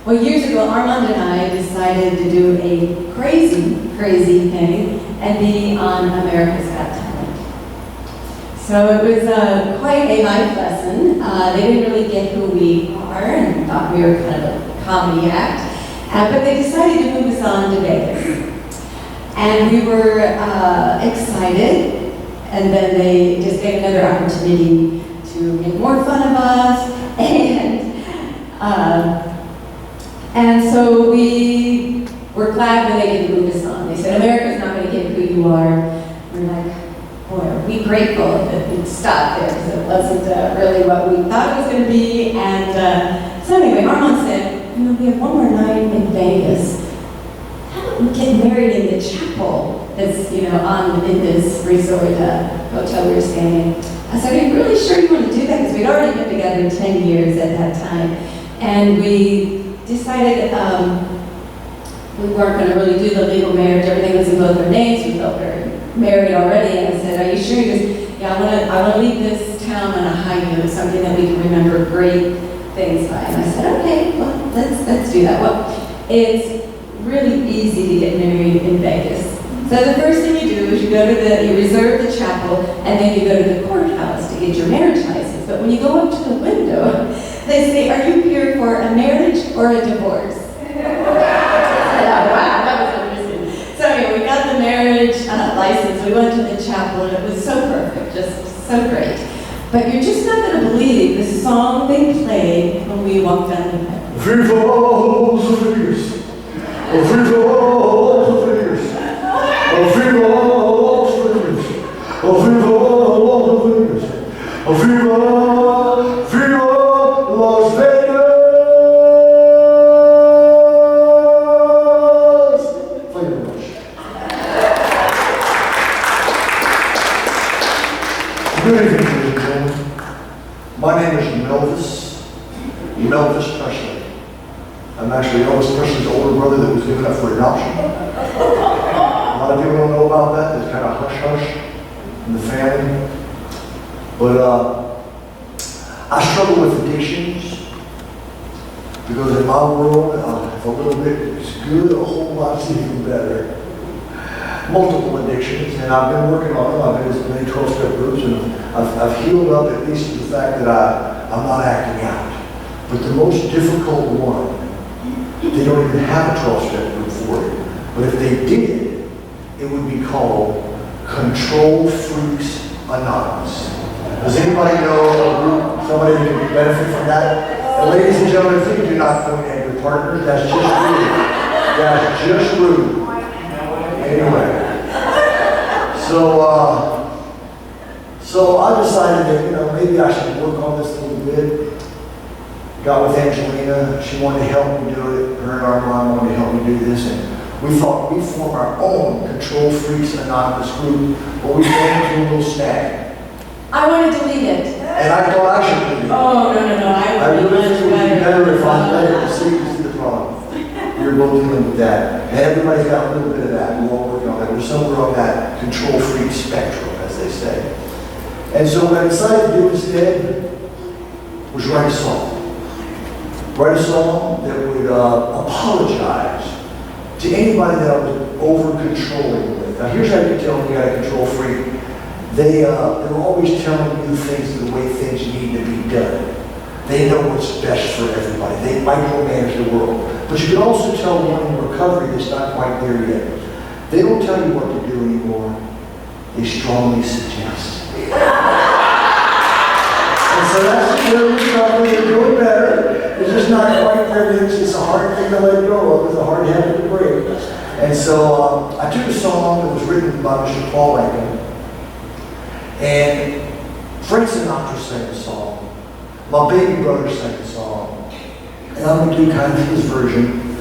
Well, years ago, Armand and I decided to do a crazy, crazy thing and be on America's Got Talent. So it was quite a life lesson. They didn't really get who we are and thought we were kind of a comedy act. But they decided to move us on to Vegas. And we were excited, and then they just gave another opportunity to make more fun of us, and so we were glad when they didn't move us on. They said, America's not going to get who you are. We're like, boy, are we grateful that it stopped there, because it wasn't really what we thought it was going to be. And so anyway, Armand said, we have one more night in Vegas. How about we get married in the chapel that's, in this resort hotel we were staying in. I said, are you really sure you want to do that? Because we'd already been together 10 years at that time. And we decided we weren't going to really do the legal marriage. Everything was in both our names. We felt very married already. And I said, are you sure? He goes, yeah, I want to leave this town on a high note, something that we can remember great things by. And I said, okay, well, let's do that. Well, it's really easy to get married in Vegas. So the first thing you do is you reserve the chapel, and then you go to the courthouse to get your marriage license. But when you go up to the window, they say, are you here for a marriage or a divorce? Wow, that was interesting. So anyway, we got the marriage license, we went to the chapel, and it was so perfect, just so great. But you're just not going to believe the song they played when we walked down the aisle. Viva los Fingers! Viva los Fingers! Viva los Fingers! Viva los Fingers! Viva, viva Las Vegas! Thank you very much. Good evening, ladies and gentlemen. My name is Melvis Presley. I'm actually Elvis Presley's older brother that was given up for adoption. A lot of people don't know about that. It's kind of hush-hush in the family. But I struggle with addictions because in my world, if a little bit is good, a whole lot's even better. Multiple addictions, and I've been working on them. I've been in many 12-step groups, and I've healed up at least to the fact that I'm not acting out. But the most difficult one, they don't even have a 12-step group for it. But if they did, it would be called Control Freaks Anonymous. Does anybody know a group, somebody that could benefit from that? And ladies and gentlemen, if you do not point at your partners, that's just rude. That's just rude. Anyway. So I decided that, maybe I should work on this a little bit. Got with Angelina. She wanted to help me do it. Her and Armand wanted to help me do this. And we thought we'd form our own Control Freaks Anonymous group, but we ran into a little snag. I want to delete it. And I thought I should delete it. Oh, no. I really think it would be better if I let it see the problem. You're both dealing with that. And everybody's got a little bit of that. We're all working on that. We're somewhere on that control freak spectrum, as they say. And so what I decided to do instead was write a song. Write a song that would apologize to anybody that I was over-controlling with. Now here's how you tell when you got a control freak. They were always telling you things the way things need to be done. They know what's best for everybody. They micromanage the world. But you can also tell one in recovery that's not quite there yet. They don't tell you what to do anymore. They strongly suggest. And so that's where we're recovery. They're doing better. It's just not quite there. It's a hard thing to let go of. It's a hard habit to break. And so I took a song that was written by Mr. Paul Rankin. And Frank Sinatra sang the song. My baby brother sang the song. And I'm going to do kind of his version.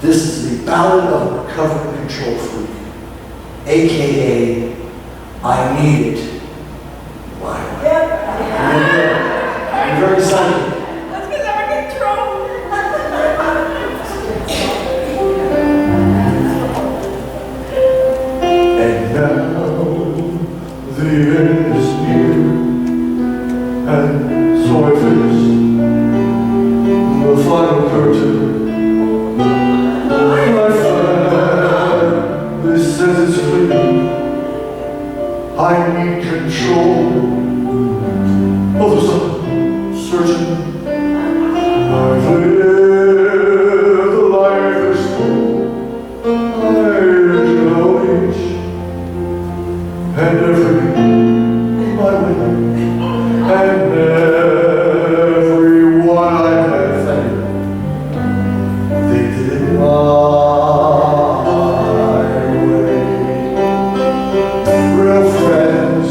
This is the Ballad of a Recovering Control Freak, a.k.a. I Need It. Wow. Yep. I'm very excited. Let's get under control. And now the end is near, and so I face the final curtain. My family says it's clear. I need control of the sun, certain I've lived a life that's full. I acknowledge and every my way, and everyone I've had thank, they did it my way. Real friends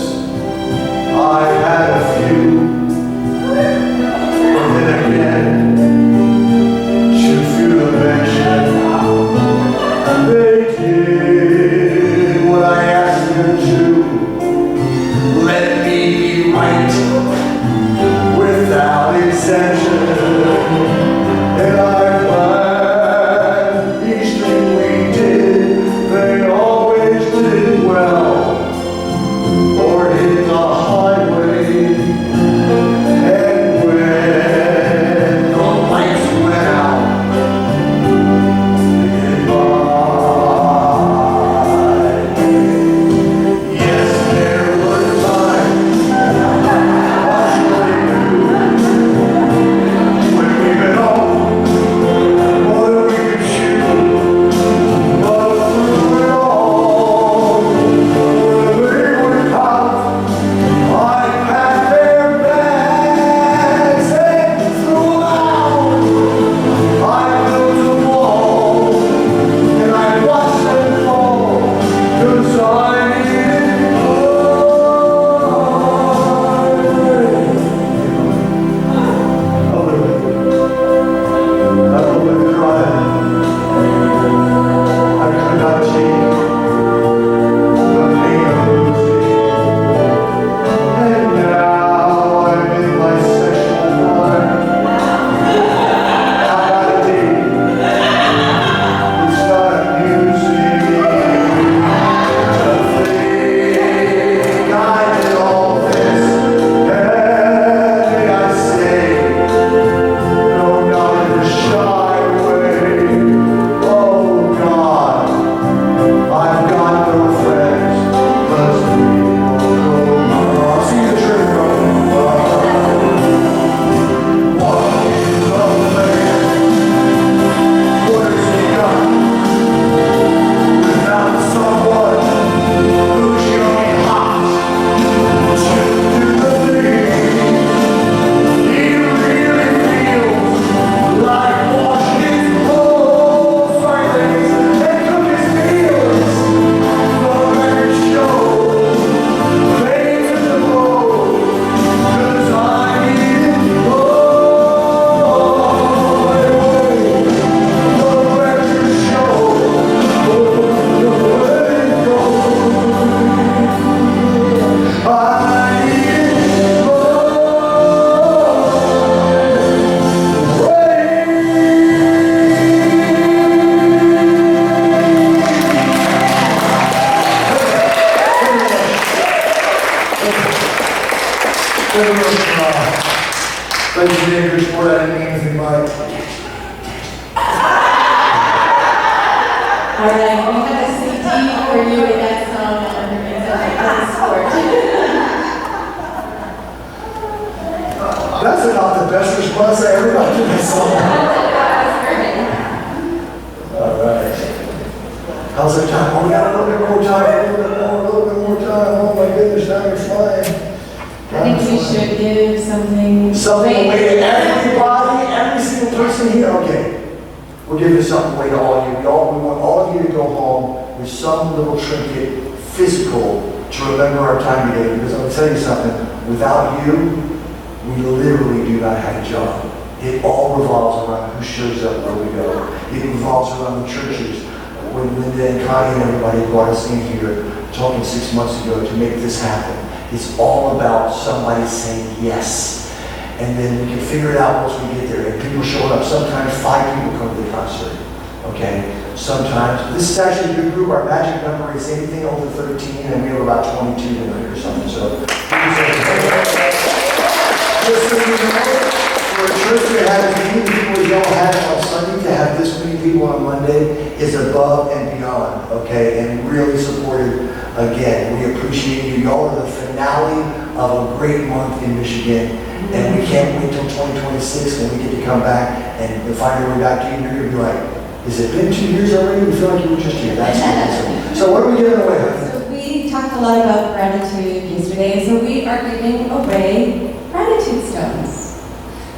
Thank you, Dave. Good sport. I didn't mean anything by it. All right, we have a CD for you in that song under sport. That's about the best response I ever got to that song. All right. How's our time? Oh, we got a little bit more time. A little bit more time. Oh my goodness, time is flying. I think we should give something. Something away to everybody, every single person here. Okay. We're giving something away to all of you. We want all of you to go home with some little trinket, physical, to remember our time together. Because I'm going to tell you something. Without you, we literally do not have a job. It all revolves around who shows up where we go. It revolves around the churches. When Linda and Connie and everybody brought us in here, talking 6 months ago to make this happen, it's all about somebody saying yes. And then we can figure it out once we get there. And people showing up. Sometimes 5 people come to the concert. Okay? Sometimes. This is actually a good group. Our magic number is anything over 13, and we have about 22 tonight or something. So, just so you know, for a church to have as many people as y'all had on Sunday, to have this many people on Monday is above and beyond. Okay? And really supported. Again, we appreciate you. Y'all are the finale of a great month in Michigan. And we can't wait till 2026 when we get to come back and find our way back to you. You're going to be like, has it been 2 years already? We feel like you were just here. That's awesome. So what are we giving away? So we talked a lot about gratitude yesterday, so we are giving away gratitude stones.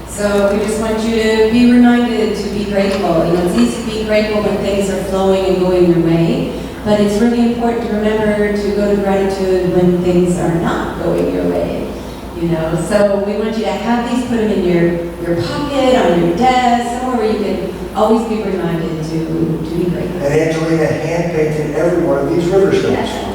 So we just want you to be reminded to be grateful. You know, it's easy to be grateful when things are flowing and going your way, but it's really important to remember to go to gratitude when things are not going your way. You know, so we want you to have these, put them in your pocket, on your desk, somewhere where you can always be reminded to be grateful. And Angelina hand-painted every one of these river stones. Yes.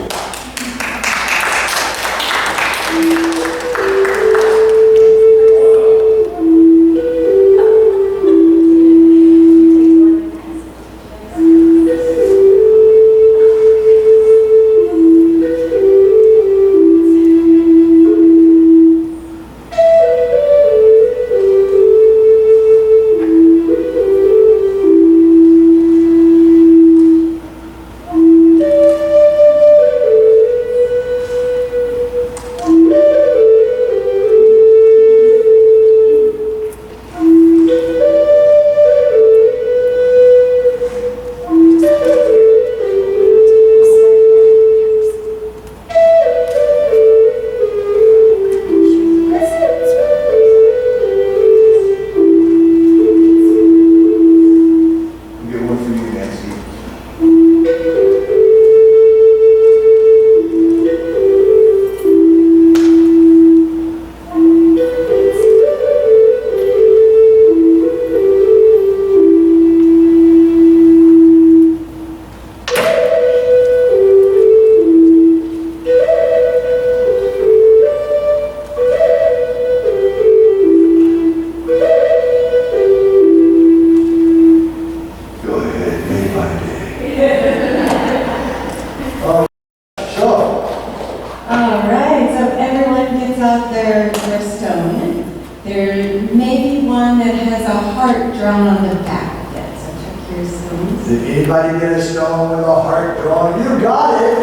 Did anybody get a stone with a heart drawn? You got it.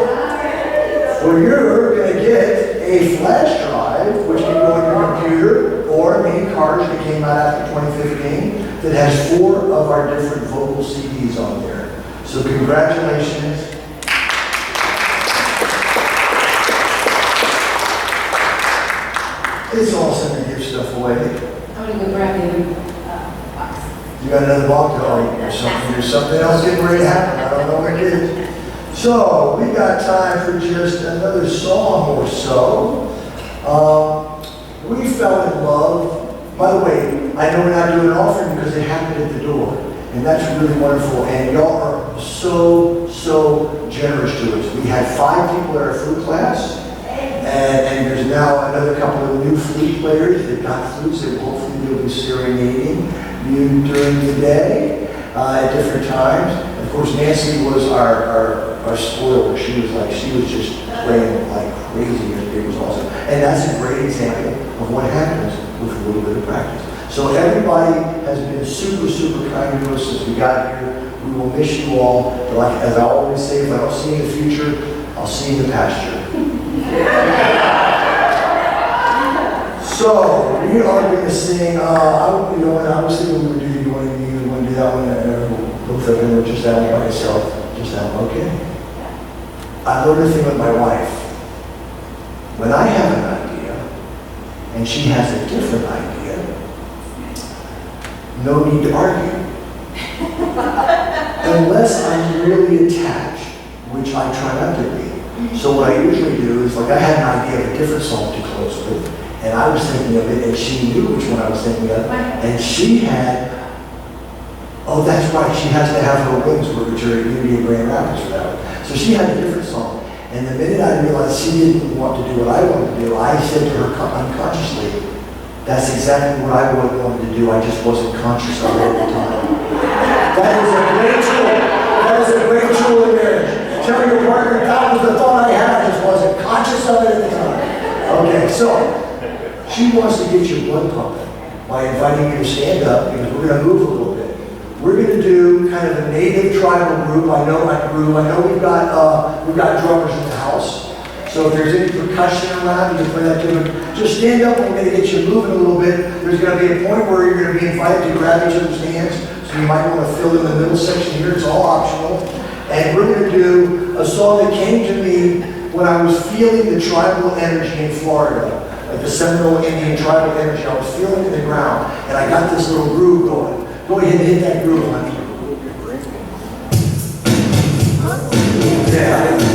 Well, you're going to get a flash drive, which can go in your computer, or mini cards that came out after 2015, that has 4 of our different vocal CDs on there. So congratulations. It's awesome to give stuff away. I'm going to go grab the box. You got another box? Oh, there's something else getting ready to happen. I don't know what it is. So, we got time for just another song or so. We fell in love. By the way, I know we're not doing an offering because it happened at the door. And that's really wonderful. And y'all are so generous to us. We had 5 people at our flute class. And there's now another couple of new flute players that got flutes that hopefully will be serenading you during the day at different times. Of course, Nancy was our spoiler. She was just praying like crazy, and it was awesome. And that's a great example of what happens with a little bit of practice. So everybody has been super, super kind to us since we got here. We will miss you all. But like, as I always say, if I don't see you in the future, I'll see you in the pasture. So we are going to sing. And I was thinking we would do. You want to do that one? Both of them, or just that one by myself? Just that one, okay. I learned a thing with my wife. When I have an idea, and she has a different idea, no need to argue. Unless I'm really attached, which I try not to be. So what I usually do is, like, I had an idea of a different song to close with, and I was thinking of it, and she knew which one I was thinking of, and she had, oh, that's right, she has to have her wings, which are Unity in Grand Rapids for that one. So she had a different song. And the minute I realized she didn't want to do what I wanted to do, I said to her unconsciously, that's exactly what I wanted to do, I just wasn't conscious of it at the time. That is a great tool. That is a great tool in marriage. Tell your partner, that was the thought I had, I just wasn't conscious of it at the time. Okay, so, she wants to get your blood pumping by inviting you to stand up, because we're going to move a little bit. We're going to do kind of a native tribal group. I know we've got drummers in the house. So if there's any percussion around, you can play that too. Just stand up, and we're going to get you moving a little bit. There's going to be a point where you're going to be invited to grab each other's hands. So you might want to fill in the middle section here. It's all optional. And we're going to do a song that came to me when I was feeling the tribal energy in Florida. Like the Seminole Indian tribal energy. I was feeling it in the ground. And I got this little groove going. Go ahead and hit that groove, honey. Yeah.